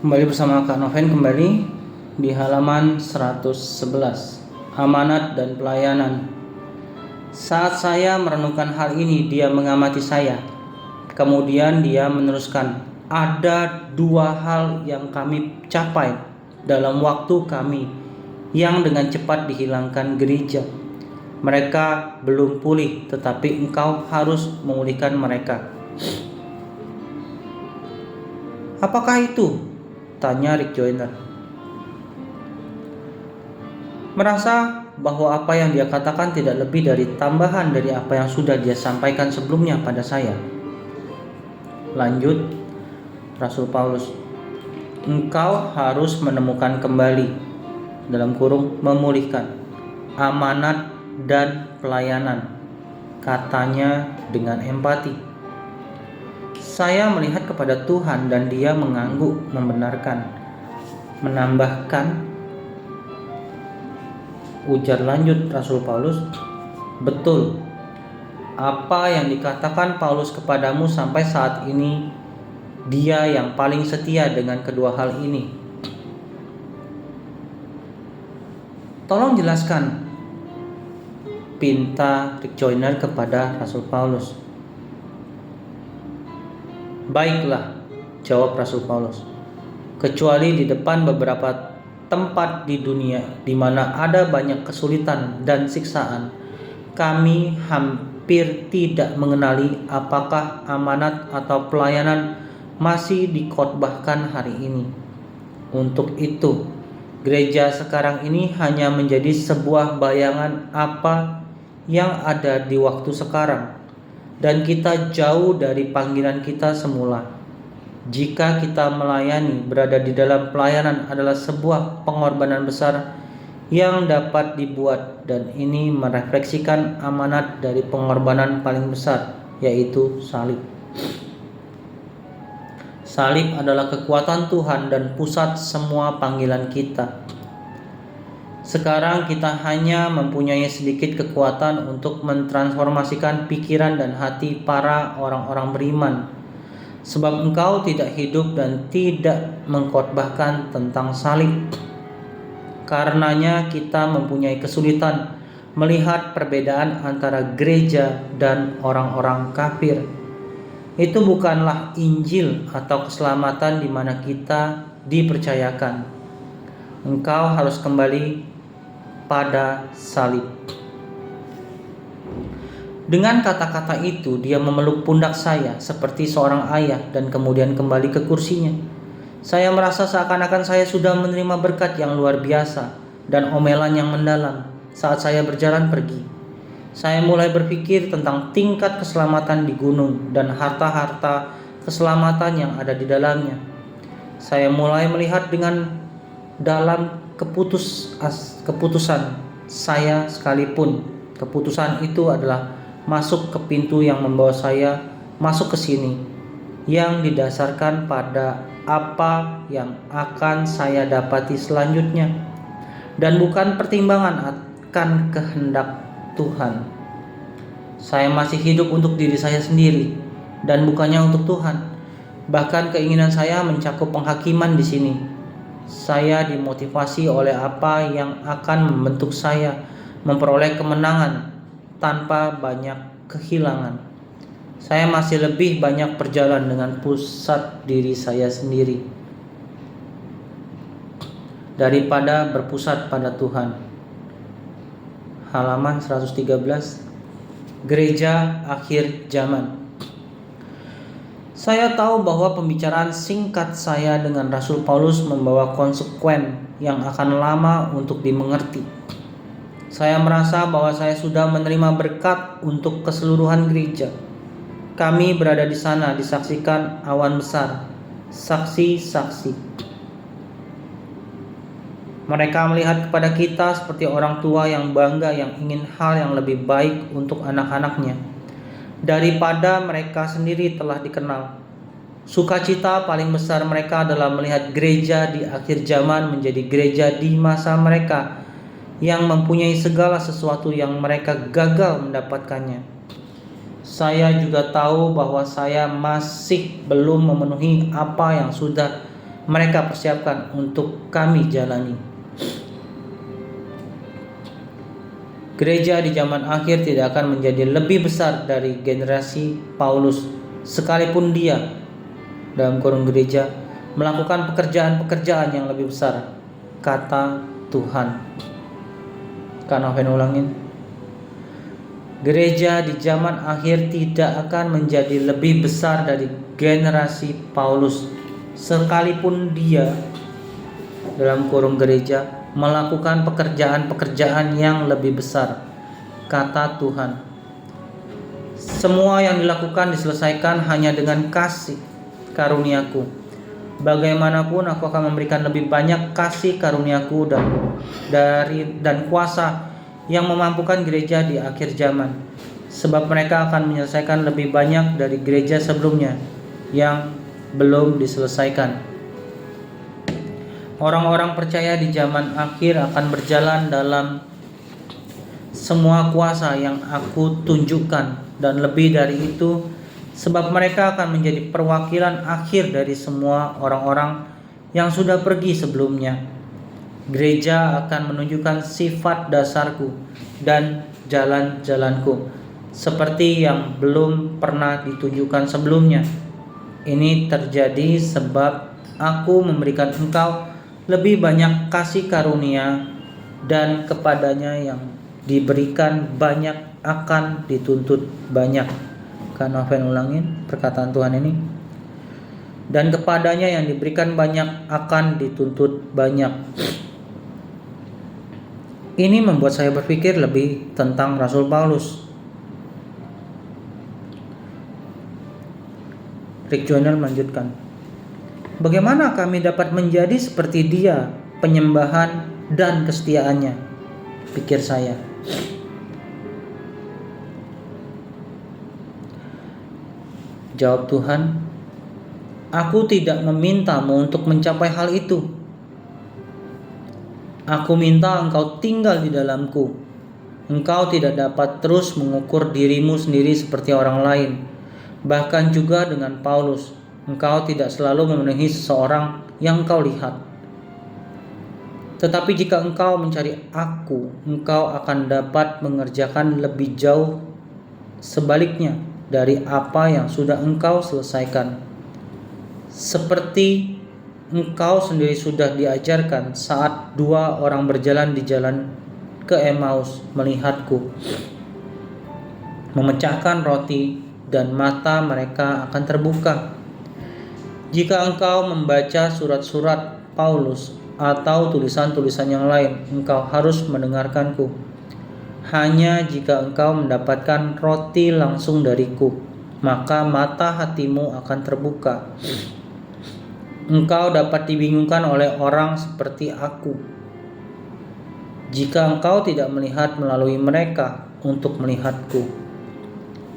Kembali bersama Kak Noven kembali di halaman 111, amanat dan pelayanan. Saat saya merenungkan hal ini, dia mengamati saya. Kemudian dia meneruskan, ada dua hal yang kami capai dalam waktu kami yang dengan cepat dihilangkan gereja. Mereka belum pulih, tetapi engkau harus memulihkan mereka. Apakah itu? Tanya Rick Joyner. Merasa bahwa apa yang dia katakan tidak lebih dari tambahan dari apa yang sudah dia sampaikan sebelumnya pada saya. Lanjut, Rasul Paulus, engkau harus menemukan kembali, dalam kurung memulihkan, amanat dan pelayanan, katanya dengan empati. Saya melihat kepada Tuhan dan dia mengangguk membenarkan. Menambahkan, ujar lanjut Rasul Paulus, betul, apa yang dikatakan Paulus kepadamu sampai saat ini, dia yang paling setia dengan kedua hal ini. Tolong jelaskan, pinta Rick Joyner kepada Rasul Paulus. Baiklah, jawab Rasul Paulus. Kecuali di depan beberapa tempat di dunia di mana ada banyak kesulitan dan siksaan, kami hampir tidak mengenali apakah amanat atau pelayanan masih dikhotbahkan hari ini. Untuk itu, gereja sekarang ini hanya menjadi sebuah bayangan apa yang ada di waktu sekarang. Dan kita jauh dari panggilan kita semula. Jika kita melayani, berada di dalam pelayanan adalah sebuah pengorbanan besar yang dapat dibuat, dan ini merefleksikan amanat dari pengorbanan paling besar, yaitu salib. Salib adalah kekuatan Tuhan dan pusat semua panggilan kita. Sekarang kita hanya mempunyai sedikit kekuatan untuk mentransformasikan pikiran dan hati para orang-orang beriman. Sebab engkau tidak hidup dan tidak mengkhotbahkan tentang salib. Karenanya kita mempunyai kesulitan melihat perbedaan antara gereja dan orang-orang kafir. Itu bukanlah Injil atau keselamatan di mana kita dipercayakan. Engkau harus kembali pada salib. Dengan kata-kata itu, dia memeluk pundak saya seperti seorang ayah dan kemudian kembali ke kursinya. Saya merasa seakan-akan saya sudah menerima berkat yang luar biasa dan omelan yang mendalam saat saya berjalan pergi. Saya mulai berpikir tentang tingkat keselamatan di gunung dan harta-harta keselamatan yang ada di dalamnya. Saya mulai melihat dengan dalam keputusan saya sekalipun. Keputusan itu adalah masuk ke pintu yang membawa saya masuk ke sini, yang didasarkan pada apa yang akan saya dapati selanjutnya, dan bukan pertimbangan akan kehendak Tuhan. Saya masih hidup untuk diri saya sendiri dan bukannya untuk Tuhan. Bahkan keinginan saya mencakup penghakiman di sini. Saya dimotivasi oleh apa yang akan membentuk saya memperoleh kemenangan tanpa banyak kehilangan. Saya masih lebih banyak berjalan dengan pusat diri saya sendiri daripada berpusat pada Tuhan. Halaman 113, Gereja Akhir Zaman. Saya tahu bahwa pembicaraan singkat saya dengan Rasul Paulus membawa konsekuen yang akan lama untuk dimengerti. Saya merasa bahwa saya sudah menerima berkat untuk keseluruhan gereja. Kami berada di sana disaksikan awan besar, saksi-saksi. Mereka melihat kepada kita seperti orang tua yang bangga yang ingin hal yang lebih baik untuk anak-anaknya daripada mereka sendiri telah dikenal. Sukacita paling besar mereka adalah melihat gereja di akhir zaman menjadi gereja di masa mereka yang mempunyai segala sesuatu yang mereka gagal mendapatkannya. Saya juga tahu bahwa saya masih belum memenuhi apa yang sudah mereka persiapkan untuk kami jalani. Gereja di zaman akhir tidak akan menjadi lebih besar dari generasi Paulus, sekalipun dia, dalam kurung gereja, melakukan pekerjaan-pekerjaan yang lebih besar, kata Tuhan. Kan Oven ulangin. Gereja di zaman akhir tidak akan menjadi lebih besar dari generasi Paulus, sekalipun dia, dalam kurung gereja, melakukan pekerjaan-pekerjaan yang lebih besar, kata Tuhan. Semua yang dilakukan diselesaikan hanya dengan kasih karuniaku. Bagaimanapun aku akan memberikan lebih banyak kasih karuniaku dan kuasa yang memampukan gereja di akhir zaman, sebab mereka akan menyelesaikan lebih banyak dari gereja sebelumnya yang belum diselesaikan. Orang-orang percaya di zaman akhir akan berjalan dalam semua kuasa yang aku tunjukkan, dan lebih dari itu, sebab mereka akan menjadi perwakilan akhir dari semua orang-orang yang sudah pergi sebelumnya. Gereja akan menunjukkan sifat dasarku dan jalan-jalanku, seperti yang belum pernah ditunjukkan sebelumnya. Ini terjadi sebab aku memberikan engkau lebih banyak kasih karunia, dan kepadanya yang diberikan banyak akan dituntut banyak. Kan Noven ulangin perkataan Tuhan ini. Dan kepadanya yang diberikan banyak akan dituntut banyak. Ini membuat saya berpikir lebih tentang Rasul Paulus. Rick Joyner melanjutkan, bagaimana kami dapat menjadi seperti dia, penyembahan dan kesetiaannya? Pikir saya. Jawab Tuhan, aku tidak memintamu untuk mencapai hal itu. Aku minta engkau tinggal di dalamku. Engkau tidak dapat terus mengukur dirimu sendiri seperti orang lain. Bahkan juga dengan Paulus, engkau tidak selalu memenuhi seseorang yang engkau lihat. Tetapi jika engkau mencari aku, engkau akan dapat mengerjakan lebih jauh sebaliknya dari apa yang sudah engkau selesaikan. Seperti engkau sendiri sudah diajarkan saat dua orang berjalan di jalan ke Emmaus melihatku, memecahkan roti, dan mata mereka akan terbuka. Jika engkau membaca surat-surat Paulus atau tulisan-tulisan yang lain, engkau harus mendengarkanku. Hanya jika engkau mendapatkan roti langsung dariku, maka mata hatimu akan terbuka. Engkau dapat dibingungkan oleh orang seperti aku jika engkau tidak melihat melalui mereka untuk melihatku.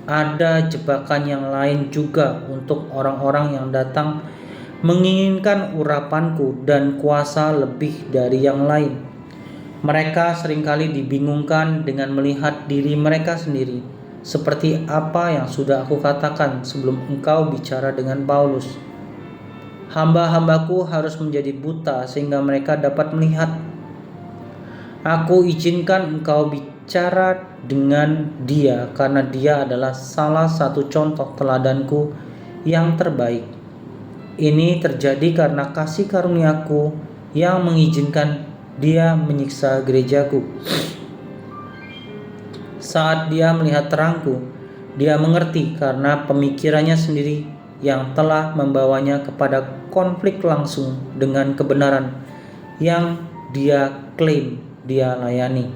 Ada jebakan yang lain juga untuk orang-orang yang datang menginginkan urapanku dan kuasa lebih dari yang lain. Mereka seringkali dibingungkan dengan melihat diri mereka sendiri, seperti apa yang sudah aku katakan sebelum engkau bicara dengan Paulus. Hamba-hambaku harus menjadi buta sehingga mereka dapat melihat. Aku izinkan engkau bicara dengan dia karena dia adalah salah satu contoh teladanku yang terbaik. Ini terjadi karena kasih karuniaku yang mengizinkan dia menyiksa gerejaku. Saat dia melihat terangku, dia mengerti karena pemikirannya sendiri yang telah membawanya kepada konflik langsung dengan kebenaran yang dia klaim dia layani.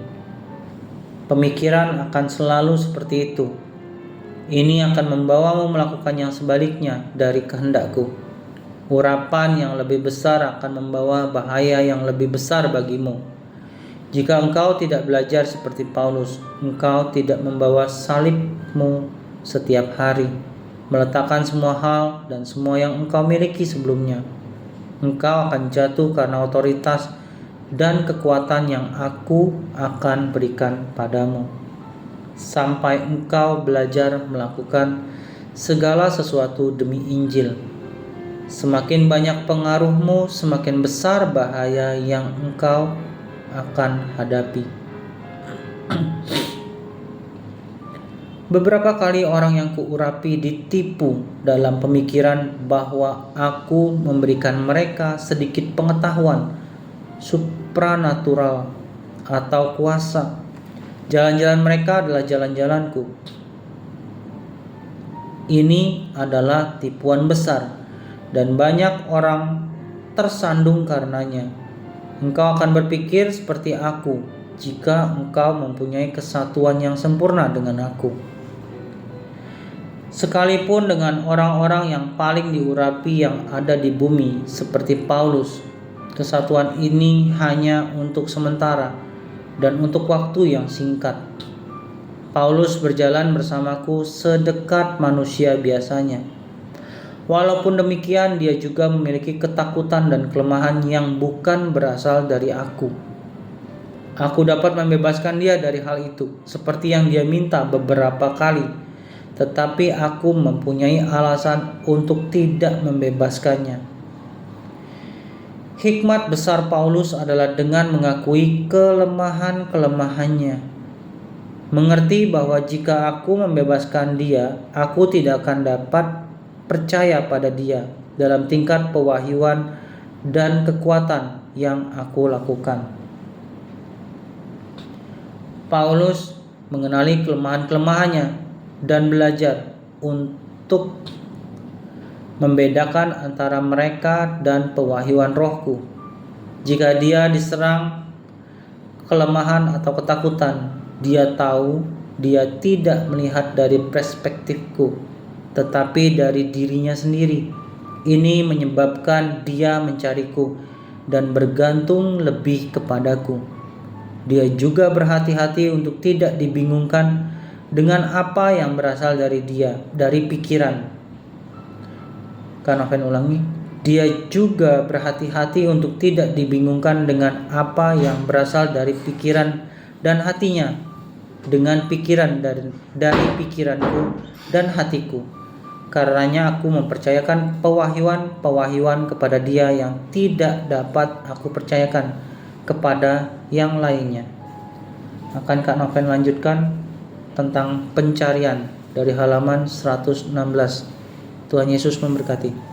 Pemikiran akan selalu seperti itu. Ini akan membawamu melakukan yang sebaliknya dari kehendakku. Urapan yang lebih besar akan membawa bahaya yang lebih besar bagimu. Jika engkau tidak belajar seperti Paulus, engkau tidak membawa salibmu setiap hari, meletakkan semua hal dan semua yang engkau miliki sebelumnya. Engkau akan jatuh karena otoritas dan kekuatan yang aku akan berikan padamu, sampai engkau belajar melakukan segala sesuatu demi Injil. Semakin banyak pengaruhmu, semakin besar bahaya yang engkau akan hadapi. Beberapa kali orang yang kuurapi ditipu dalam pemikiran bahwa aku memberikan mereka sedikit pengetahuan supranatural atau kuasa. Jalan-jalan mereka adalah jalan-jalanku. Ini adalah tipuan besar dan banyak orang tersandung karenanya. Engkau akan berpikir seperti aku jika engkau mempunyai kesatuan yang sempurna dengan aku. Sekalipun dengan orang-orang yang paling diurapi yang ada di bumi seperti Paulus, kesatuan ini hanya untuk sementara dan untuk waktu yang singkat. Paulus berjalan bersamaku sedekat manusia biasanya. Walaupun demikian, dia juga memiliki ketakutan dan kelemahan yang bukan berasal dari aku. Aku dapat membebaskan dia dari hal itu, seperti yang dia minta beberapa kali. Tetapi aku mempunyai alasan untuk tidak membebaskannya. Hikmat besar Paulus adalah dengan mengakui kelemahan-kelemahannya. Mengerti bahwa jika aku membebaskan dia, aku tidak akan dapat percaya pada dia dalam tingkat pewahyuan dan kekuatan yang aku lakukan. Paulus mengenali kelemahan-kelemahannya dan belajar untuk membedakan antara mereka dan pewahyuan rohku. Jika dia diserang kelemahan atau ketakutan, dia tahu dia tidak melihat dari perspektifku, tetapi dari dirinya sendiri. Ini menyebabkan dia mencariku dan bergantung lebih kepadaku. Dia juga berhati-hati untuk tidak dibingungkan dengan apa yang berasal dari dia, dari pikiran. Kanoven ulangi, dia juga berhati-hati untuk tidak dibingungkan dengan apa yang berasal dari pikiran dan hatinya, dengan pikiran dari pikiranku dan hatiku. Karenanya aku mempercayakan pewahyuan kepada dia yang tidak dapat aku percayakan kepada yang lainnya. Akan Kak Noven lanjutkan tentang pencarian dari halaman 116. Tuhan Yesus memberkati.